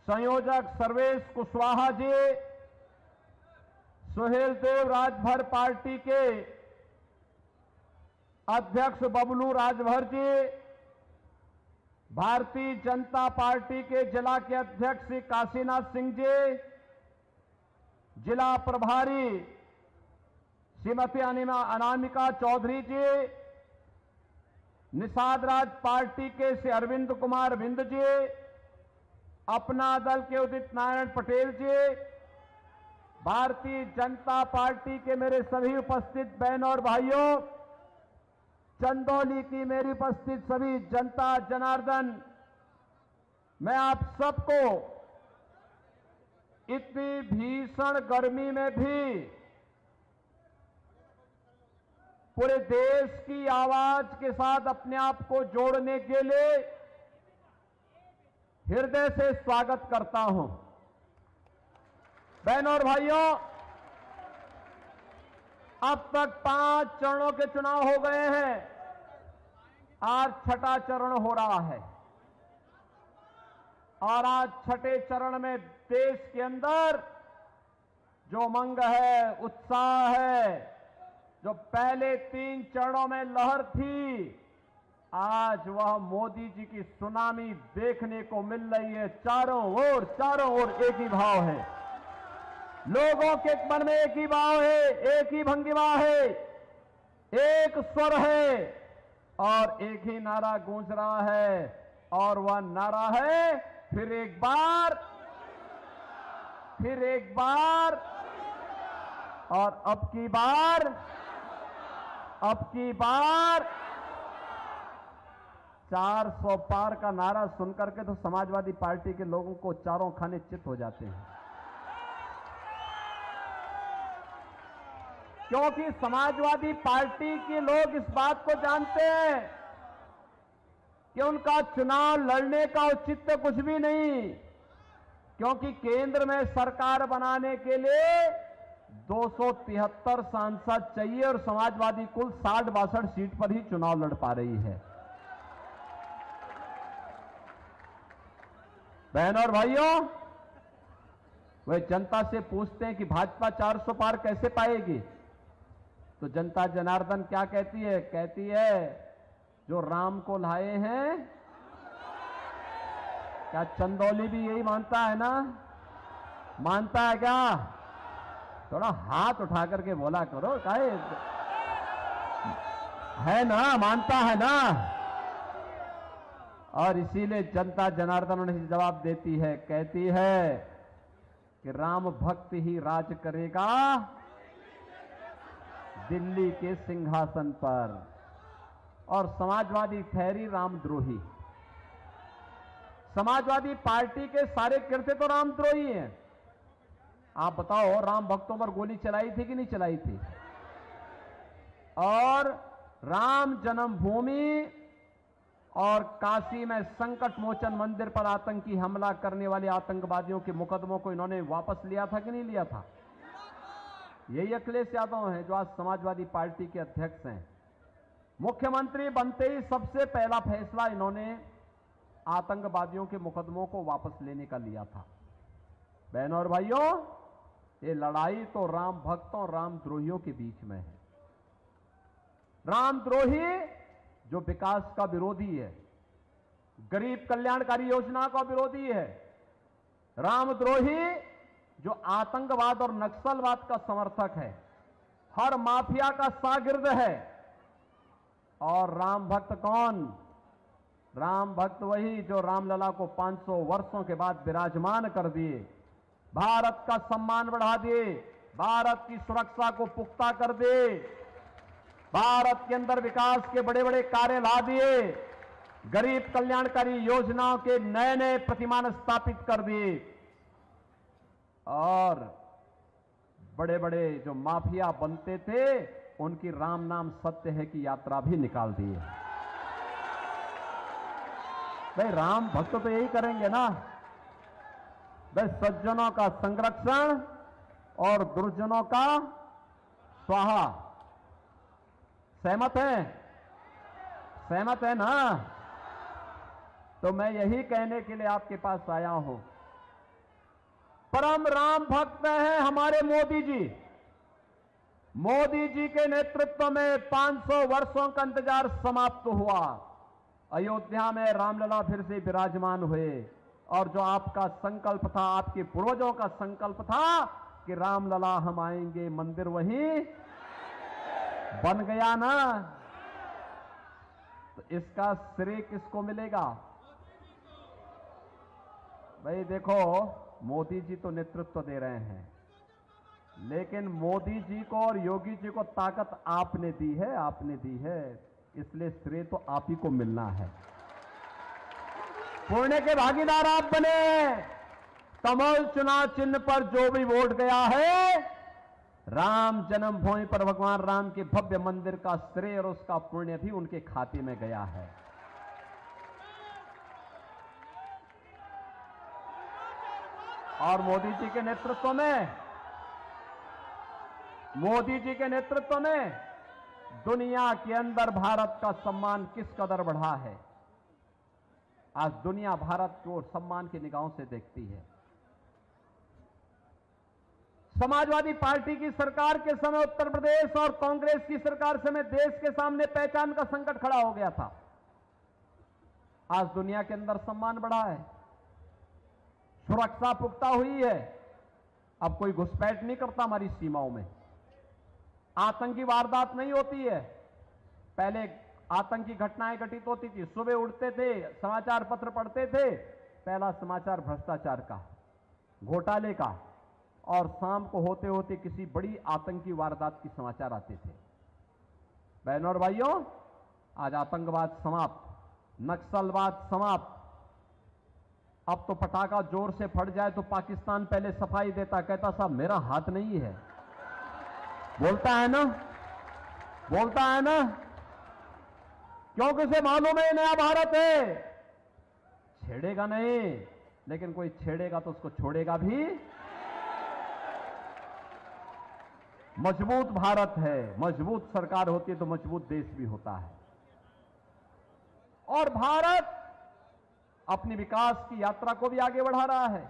संयोजक सर्वेश कुशवाहा जी, सुहेल देव राजभर पार्टी के अध्यक्ष बबलू राजभर जी, भारतीय जनता पार्टी के जिला के अध्यक्ष श्री काशीनाथ सिंह जी, जिला प्रभारी श्रीमती अनामिका चौधरी जी, निषाद राज पार्टी के श्री अरविंद कुमार बिंद जी, अपना दल के उदित नारायण पटेल जी, भारतीय जनता पार्टी के मेरे सभी उपस्थित बहनों और भाइयों, चंदौली की मेरी उपस्थित सभी जनता जनार्दन, मैं आप सबको इतनी भीषण गर्मी में भी पूरे देश की आवाज के साथ अपने आप को जोड़ने के लिए हृदय से स्वागत करता हूं। बहनों और भाइयों, अब तक 5 चरणों के चुनाव हो गए हैं, आज छठा चरण हो रहा है और आज छठे चरण में देश के अंदर जो उमंग है, उत्साह है, जो पहले 3 चरणों में लहर थी, आज वह मोदी जी की सुनामी देखने को मिल रही है। चारों ओर एक ही भाव है, लोगों के मन में एक ही भाव है, एक ही भंगिमा है, एक स्वर है और एक ही नारा गूंज रहा है और वह नारा है फिर एक बार और अब की बार 400 पार का नारा सुनकर के तो समाजवादी पार्टी के लोगों को चारों खाने चित हो जाते हैं, क्योंकि समाजवादी पार्टी के लोग इस बात को जानते हैं कि उनका चुनाव लड़ने का औचित्य कुछ भी नहीं, क्योंकि केंद्र में सरकार बनाने के लिए 273 सांसद चाहिए और समाजवादी कुल 60-62 सीट पर ही चुनाव लड़ पा रही है। बहनों और भाइयों, वे जनता से पूछते हैं कि भाजपा 400 पार कैसे पाएगी, तो जनता जनार्दन क्या कहती है? कहती है जो राम को लाए हैं, क्या चंदौली भी यही मानता है ना? मानता है क्या? थोड़ा हाथ उठा करके बोला करो, काहे है ना, मानता है ना? और इसीलिए जनता जनार्दन उन्हें जवाब देती है, कहती है कि राम भक्त ही राज करेगा दिल्ली के सिंहासन पर, और समाजवादी ठहरी रामद्रोही। समाजवादी पार्टी के सारे कृत्य तो रामद्रोही हैं। आप बताओ, राम भक्तों पर गोली चलाई थी कि नहीं चलाई थी? और राम जन्मभूमि और काशी में संकट मोचन मंदिर पर आतंकी हमला करने वाले आतंकवादियों के मुकदमों को इन्होंने वापस लिया था कि नहीं लिया था? यही अखिलेश यादव हैं जो आज समाजवादी पार्टी के अध्यक्ष हैं। मुख्यमंत्री बनते ही सबसे पहला फैसला इन्होंने आतंकवादियों के मुकदमों को वापस लेने का लिया था। बहनों और भाइयों, ये लड़ाई तो राम भक्तों और रामद्रोहियों के बीच में है। रामद्रोही जो विकास का विरोधी है, गरीब कल्याणकारी योजना का विरोधी है, रामद्रोही जो आतंकवाद और नक्सलवाद का समर्थक है, हर माफिया का शागिर्द है। और राम भक्त कौन? राम भक्त वही जो रामलला को 500 वर्षों के बाद विराजमान कर दिए, भारत का सम्मान बढ़ा दिए, भारत की सुरक्षा को पुख्ता कर दिए, भारत के अंदर विकास के बड़े बड़े कार्य ला दिए, गरीब कल्याणकारी योजनाओं के नए नए प्रतिमान स्थापित कर दिए, और बड़े बड़े जो माफिया बनते थे उनकी राम नाम सत्य है की यात्रा भी निकाल दी है। भाई राम भक्त तो यही करेंगे ना, भाई सज्जनों का संरक्षण और दुर्जनों का स्वाहा। सहमत है? सहमत है ना? तो मैं यही कहने के लिए आपके पास आया हूं परम राम भक्त हैं हमारे मोदी जी। मोदी जी के नेतृत्व में 500 वर्षों का इंतजार समाप्त हुआ। अयोध्या में रामलला फिर से विराजमान हुए और जो आपका संकल्प था, आपके पूर्वजों का संकल्प था कि रामलला हम आएंगे, मंदिर वहीं बन गया ना। तो इसका श्रेय किसको मिलेगा? भाई देखो, मोदी जी तो नेतृत्व दे रहे हैं, लेकिन मोदी जी को और योगी जी को ताकत आपने दी है, आपने दी है, इसलिए श्रेय तो आप ही को मिलना है। पुण्य के भागीदार आप बने। कमल चुनाव चिन्ह पर जो भी वोट गया है, राम जन्मभूमि पर भगवान राम के भव्य मंदिर का श्रेय और उसका पुण्य भी उनके खाते में गया है। और मोदी जी के नेतृत्व में दुनिया के अंदर भारत का सम्मान किस कदर बढ़ा है। आज दुनिया भारत को सम्मान की निगाहों से देखती है। समाजवादी पार्टी की सरकार के समय उत्तर प्रदेश और कांग्रेस की सरकार समय देश के सामने पहचान का संकट खड़ा हो गया था। आज दुनिया के अंदर सम्मान बढ़ा है, सुरक्षा पुख्ता हुई है। अब कोई घुसपैठ नहीं करता हमारी सीमाओं में, आतंकी वारदात नहीं होती है। पहले आतंकी घटनाएं घटित होती थी, सुबह उठते थे, समाचार पत्र पढ़ते थे, पहला समाचार भ्रष्टाचार का, घोटाले का, और शाम को होते होते किसी बड़ी आतंकी वारदात की समाचार आते थे। बहनों और भाइयों, आज आतंकवाद समाप्त, नक्सलवाद समाप्त। अब तो पटाखा जोर से फट जाए तो पाकिस्तान पहले सफाई देता, कहता साहब मेरा हाथ नहीं है। बोलता है ना, क्योंकि उसे मालूम है नया भारत है, छेड़ेगा नहीं, लेकिन कोई छेड़ेगा तो उसको छोड़ेगा भी। मजबूत भारत है, मजबूत सरकार होती है तो मजबूत देश भी होता है। और भारत अपनी विकास की यात्रा को भी आगे बढ़ा रहा है।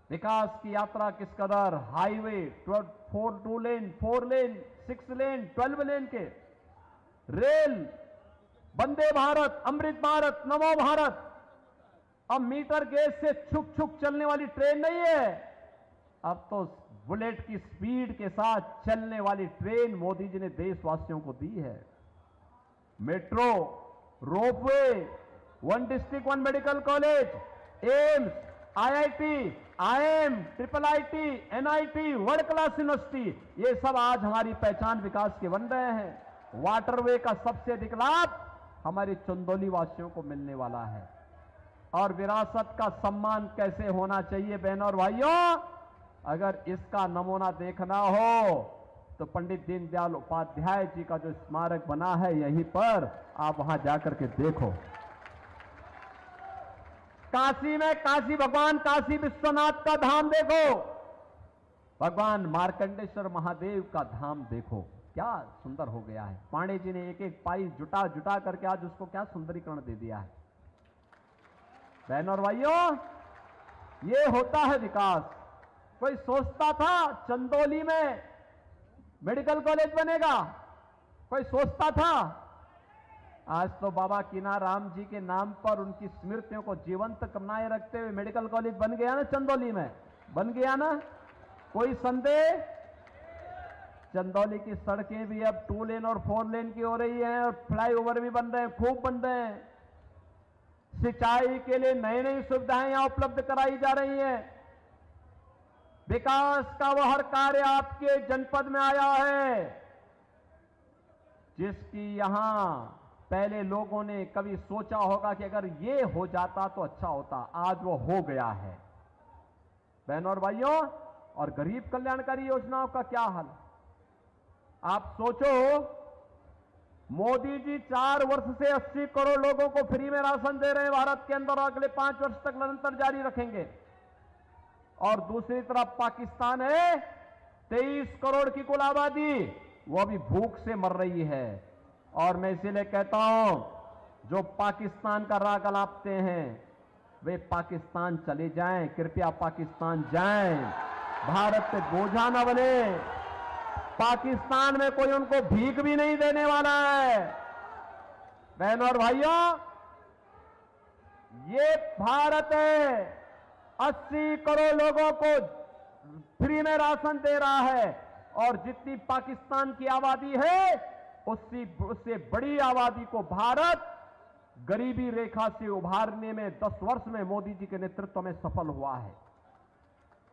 विकास की यात्रा किस कदर, हाईवे 2 लेन, 4 लेन, 6 लेन, 12 लेन के, रेल, वंदे भारत, अमृत भारत, नमो भारत। अब मीटर गेज से छुक छुक चलने वाली ट्रेन नहीं है, अब तो बुलेट की स्पीड के साथ चलने वाली ट्रेन मोदी जी ने देशवासियों को दी है। Metro, ropeway, 1 district 1 medical college, AIIMS, IIT, IIM, IIIT, NIT, world class university, ये सब आज हमारी पहचान विकास के बन रहे हैं। वाटरवे का सबसे अधिक लाभ हमारे चंदौली वासियों को मिलने वाला है। और विरासत का सम्मान कैसे होना चाहिए बहनों और भाइयों, अगर इसका नमूना देखना हो तो पंडित दीनदयाल उपाध्याय जी का जो स्मारक बना है यहीं पर, आप वहां जाकर के देखो। काशी में काशी भगवान काशी विश्वनाथ का धाम देखो, भगवान मार्कंडेश्वर महादेव का धाम देखो, क्या सुंदर हो गया है। पांडे जी ने एक एक पाई जुटा जुटा करके आज उसको क्या सुंदरीकरण दे दिया है। बहनों और भाइयों, ये होता है विकास। कोई सोचता था चंदौली में मेडिकल कॉलेज बनेगा, कोई सोचता था? आज तो बाबा कीनाराम जी के नाम पर उनकी स्मृतियों को जीवंत बनाए रखते हुए मेडिकल कॉलेज बन गया ना, चंदौली में बन गया ना, कोई संदेह? चंदौली की सड़कें भी अब 2 लेन और 4 लेन की हो रही हैं, और फ्लाईओवर भी बन रहे हैं, खूब बन रहे हैं। सिंचाई के लिए नई नई सुविधाएं यहां उपलब्ध कराई जा रही हैं। विकास का वह हर कार्य आपके जनपद में आया है, जिसकी यहां पहले लोगों ने कभी सोचा होगा कि अगर ये हो जाता तो अच्छा होता, आज वो हो गया है। बहनों और भाइयों, और गरीब कल्याणकारी योजनाओं का क्या हाल? आप सोचो, मोदी जी 4 वर्ष से 80 करोड़ लोगों को फ्री में राशन दे रहे हैं भारत के अंदर, अगले 5 वर्ष तक निरंतर जारी रखेंगे। और दूसरी तरफ पाकिस्तान है, 23 करोड़ की कुल आबादी, वो अभी भूख से मर रही है। और मैं इसीलिए कहता हूं, जो पाकिस्तान का राग अलापते हैं, वे पाकिस्तान चले जाएं, कृपया पाकिस्तान जाएं, भारत पे बोझा न बने। पाकिस्तान में कोई उनको भीख भी नहीं देने वाला है। बहनों और भाइयों, ये भारत है, 80 करोड़ लोगों को फ्री में राशन दे रहा है, और जितनी पाकिस्तान की आबादी है उससे बड़ी आबादी को भारत गरीबी रेखा से उभारने में 10 वर्ष में मोदी जी के नेतृत्व में सफल हुआ है।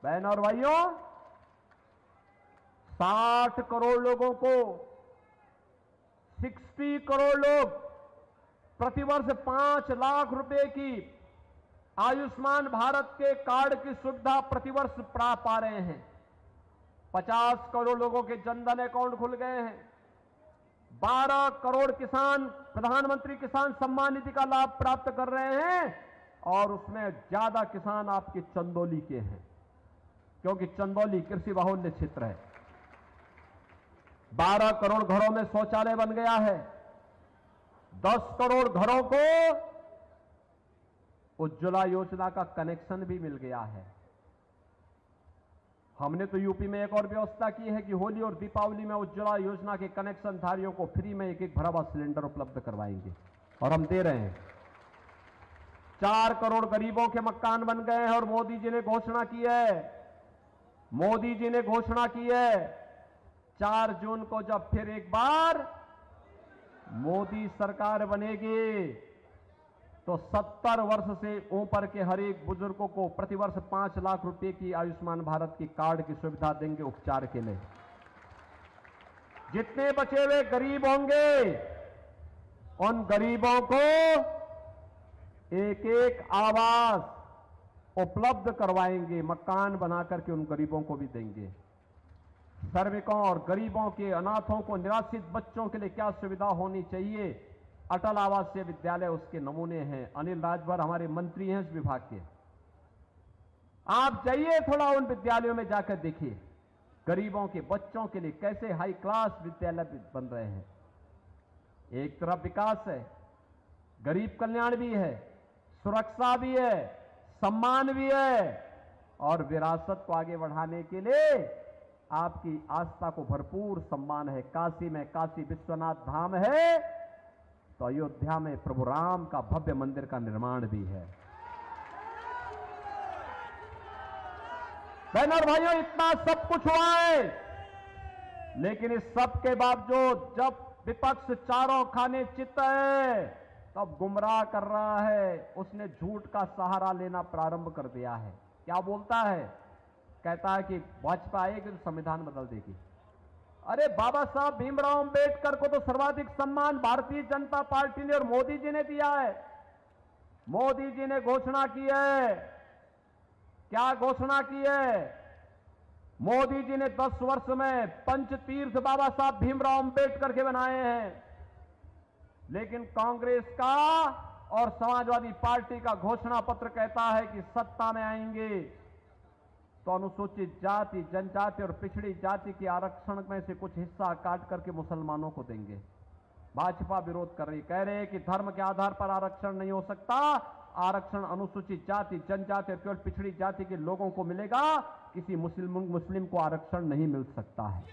बहनों और भाइयों, 60 करोड़ लोगों को 60 करोड़ लोग प्रतिवर्ष 5 लाख रुपए की आयुष्मान भारत के कार्ड की सुविधा प्रतिवर्ष पा रहे हैं। 50 करोड़ लोगों के जनधन अकाउंट खुल गए हैं। 12 करोड़ किसान प्रधानमंत्री किसान सम्मान निधि का लाभ प्राप्त कर रहे हैं, और उसमें ज्यादा किसान आपके चंदौली के हैं, क्योंकि चंदौली कृषि बाहुल्य क्षेत्र है। 12 करोड़ घरों में शौचालय बन गया है। 10 करोड़ घरों को उज्ज्वला योजना का कनेक्शन भी मिल गया है। हमने तो यूपी में एक और व्यवस्था की है कि होली और दीपावली में उज्ज्वला योजना के कनेक्शन धारियों को फ्री में एक भरा हुआ सिलेंडर उपलब्ध करवाएंगे, और हम दे रहे हैं। 4 करोड़ गरीबों के मकान बन गए हैं, और मोदी जी ने घोषणा की है 4 जून को जब फिर एक बार मोदी सरकार बनेगी तो 70 वर्ष से ऊपर के हर एक बुजुर्गों को प्रतिवर्ष 5 लाख रुपए की आयुष्मान भारत की कार्ड की सुविधा देंगे उपचार के लिए। जितने बचे हुए गरीब होंगे उन गरीबों को एक एक आवास उपलब्ध करवाएंगे, मकान बना करके उन गरीबों को भी देंगे। श्रमिकों और गरीबों के, अनाथों को, निराश्रित बच्चों के लिए क्या सुविधा होनी चाहिए, अटल आवासीय विद्यालय उसके नमूने हैं। अनिल राजभर हमारे मंत्री हैं इस विभाग के, आप जाइए थोड़ा उन विद्यालयों में जाकर देखिए, गरीबों के बच्चों के लिए कैसे हाई क्लास विद्यालय बन रहे हैं। एक तरफ विकास है, गरीब कल्याण भी है, सुरक्षा भी है, सम्मान भी है, और विरासत को आगे बढ़ाने के लिए आपकी आस्था को भरपूर सम्मान है। काशी में काशी विश्वनाथ धाम है, तो अयोध्या में प्रभु राम का भव्य मंदिर का निर्माण भी है। बहनों और भाइयों, इतना सब कुछ हुआ है, लेकिन इस सब के बावजूद जब विपक्ष चारों खाने चित है तब गुमराह कर रहा है। उसने झूठ का सहारा लेना प्रारंभ कर दिया है। क्या बोलता है? कहता है कि भाजपा आएगी तो संविधान बदल देगी। अरे बाबा साहब भीमराव अंबेडकर को तो सर्वाधिक सम्मान भारतीय जनता पार्टी ने और मोदी जी ने दिया है। मोदी जी ने घोषणा की है, क्या घोषणा की है? मोदी जी ने 10 वर्ष में पंचतीर्थ बाबा साहब भीमराव अंबेडकर के बनाए हैं, लेकिन कांग्रेस का और समाजवादी पार्टी का घोषणा पत्र कहता है कि सत्ता में आएंगे तो अनुसूचित जाति, जनजाति और पिछड़ी जाति के आरक्षण में से कुछ हिस्सा काट करके मुसलमानों को देंगे। भाजपा विरोध कर रही, कह रहे हैं कि धर्म के आधार पर आरक्षण नहीं हो सकता, आरक्षण अनुसूचित जाति, जनजाति और केवल पिछड़ी जाति के लोगों को मिलेगा, किसी मुस्लिम को आरक्षण नहीं मिल सकता है।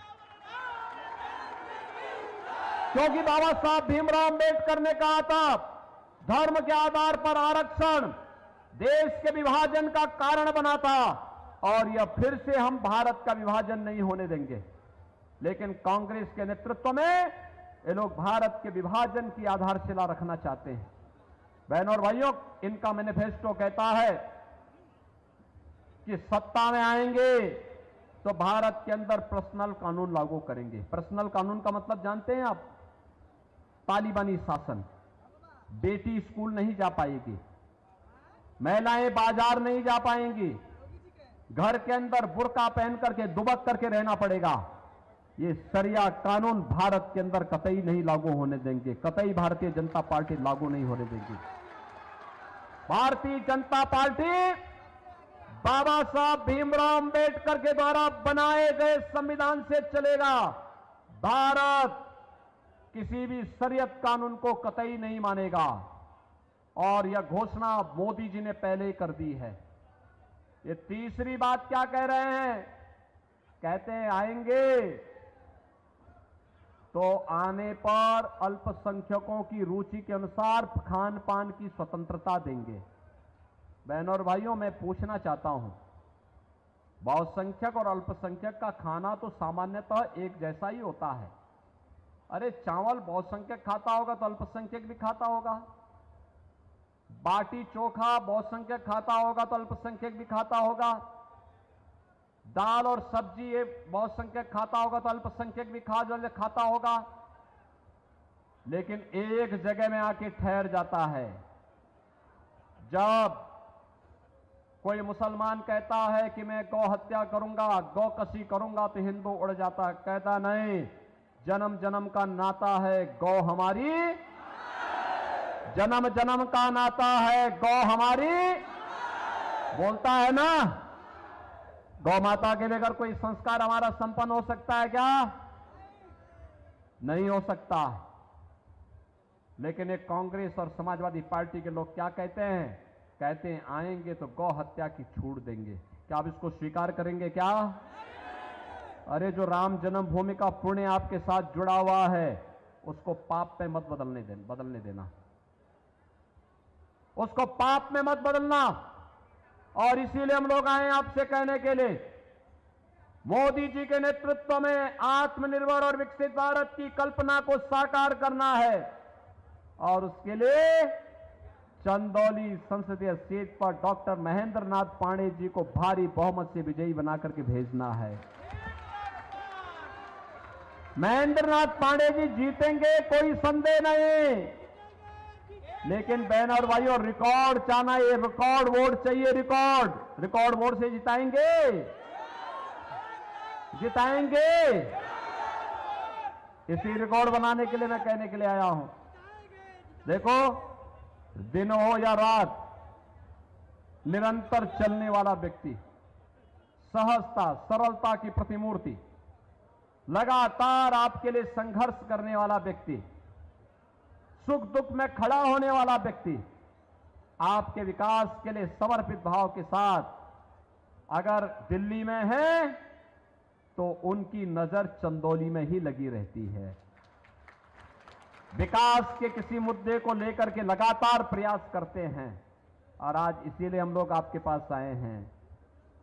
क्योंकि बाबा साहब भीमराव अंबेडकर ने कहा था धर्म के आधार पर आरक्षण देश के विभाजन का कारण बना था, और यह फिर से हम भारत का विभाजन नहीं होने देंगे। लेकिन कांग्रेस के नेतृत्व में ये लोग भारत के विभाजन की आधारशिला रखना चाहते हैं। बहनों और भाइयों, इनका मैनिफेस्टो कहता है कि सत्ता में आएंगे तो भारत के अंदर पर्सनल कानून लागू करेंगे। पर्सनल कानून का मतलब जानते हैं आप? तालिबानी शासन। बेटी स्कूल नहीं जा पाएगी, महिलाएं बाजार नहीं जा पाएंगी, घर के अंदर बुर्का पहन करके दुबक करके रहना पड़ेगा। ये शरिया कानून भारत के अंदर कतई नहीं लागू होने देंगे, कतई भारतीय जनता पार्टी लागू नहीं होने देगी। भारतीय जनता पार्टी बाबा साहब भीमराव अंबेडकर के द्वारा बनाए गए संविधान से चलेगा। भारत किसी भी शरीयत कानून को कतई नहीं मानेगा। और यह घोषणा मोदी जी ने पहले ही कर दी है। ये तीसरी बात क्या कह रहे हैं? कहते हैं आएंगे तो आने पर अल्पसंख्यकों की रुचि के अनुसार खान पान की स्वतंत्रता देंगे। बहनों और भाइयों, मैं पूछना चाहता हूं, बहुसंख्यक और अल्पसंख्यक का खाना तो सामान्यतः एक जैसा ही होता है। अरे चावल बहुसंख्यक खाता होगा तो अल्पसंख्यक भी खाता होगा, बाटी चोखा बहुसंख्यक खाता होगा तो अल्पसंख्यक भी खाता होगा, दाल और सब्जी ये बहुसंख्यक खाता होगा तो अल्पसंख्यक भी खाता होगा। लेकिन एक जगह में आके ठहर जाता है। जब कोई मुसलमान कहता है कि मैं गौ हत्या करूंगा, गौ कसी करूंगा, तो हिंदू उड़ जाता है, कहता नहीं, जन्म जन्म का नाता है, गौ हमारी, जन्म जन्म का नाता है, गौ हमारी, बोलता है ना। गौ माता के बगैर कोई संस्कार हमारा संपन्न हो सकता है क्या? नहीं हो सकता। लेकिन एक कांग्रेस और समाजवादी पार्टी के लोग क्या कहते हैं? कहते हैं आएंगे तो गौ हत्या की छूट देंगे। क्या आप इसको स्वीकार करेंगे क्या? अरे जो राम जन्मभूमि का पुण्य आपके साथ जुड़ा हुआ है, उसको पाप में मत बदलने देना, उसको पाप में मत बदलना। और इसीलिए हम लोग आए आपसे कहने के लिए, मोदी जी के नेतृत्व में आत्मनिर्भर और विकसित भारत की कल्पना को साकार करना है और उसके लिए चंदौली संसदीय सीट पर डॉक्टर महेंद्र नाथ पांडे जी को भारी बहुमत से विजयी बनाकर के भेजना है। महेंद्र नाथ पांडे जी जीतेंगे, कोई संदेह नहीं। लेकिन बहन और भाइयों, रिकॉर्ड चाहना, ये रिकॉर्ड वोट चाहिए। रिकॉर्ड वोट से जिताएंगे। इसी रिकॉर्ड बनाने के लिए मैं कहने के लिए आया हूं। देखो, दिन हो या रात, निरंतर चलने वाला व्यक्ति, सहजता सरलता की प्रतिमूर्ति, लगातार आपके लिए संघर्ष करने वाला व्यक्ति, सुख दुख में खड़ा होने वाला व्यक्ति, आपके विकास के लिए समर्पित भाव के साथ अगर दिल्ली में है तो उनकी नजर चंदौली में ही लगी रहती है। विकास के किसी मुद्दे को लेकर के लगातार प्रयास करते हैं और आज इसीलिए हम लोग आपके पास आए हैं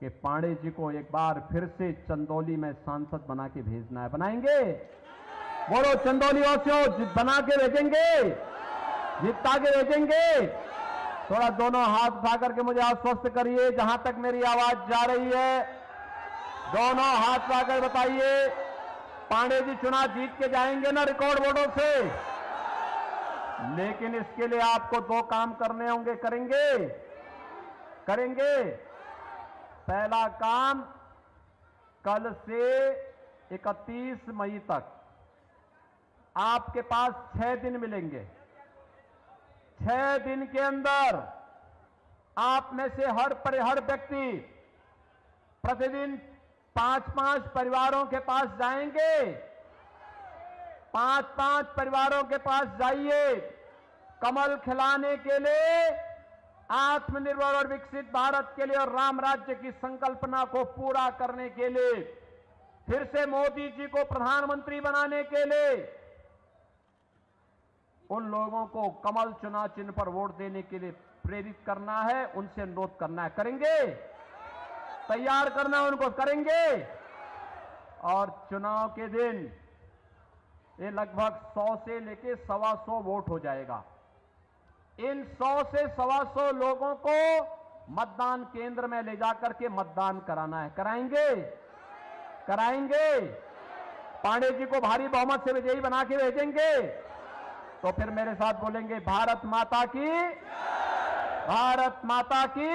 कि पांडे जी को एक बार फिर से चंदौली में सांसद बना के भेजना है। बनाएंगे? बोलो चंदौली वासियों, बना के भेजेंगे, जिता के भेजेंगे। थोड़ा दोनों हाथ उठा करके मुझे आश्वस्त करिए, जहां तक मेरी आवाज जा रही है, दोनों हाथ उठाकर बताइए, पांडे जी चुनाव जीत के जाएंगे ना रिकॉर्ड वोटों से? लेकिन इसके लिए आपको दो काम करने होंगे। करेंगे। पहला काम, कल से 31 मई तक आपके पास 6 दिन मिलेंगे। 6 दिन के अंदर आप में से हर व्यक्ति प्रतिदिन 5-5 परिवारों के पास जाएंगे। 5-5 परिवारों के पास जाइए। कमल खिलाने के लिए, आत्मनिर्भर और विकसित भारत के लिए और राम राज्य की संकल्पना को पूरा करने के लिए, फिर से मोदी जी को प्रधानमंत्री बनाने के लिए उन लोगों को कमल चुनाव चिन्ह पर वोट देने के लिए प्रेरित करना है, उनसे अनुरोध करना है। करेंगे? तैयार करना उनको, करेंगे। और चुनाव के दिन ये लगभग 100 से लेके 125 वोट हो जाएगा। इन 100 से 125 लोगों को मतदान केंद्र में ले जाकर के मतदान कराना है। कराएंगे। पांडे जी को भारी बहुमत से विजयी बना के भेजेंगे। तो फिर मेरे साथ बोलेंगे, भारत माता की, भारत माता की।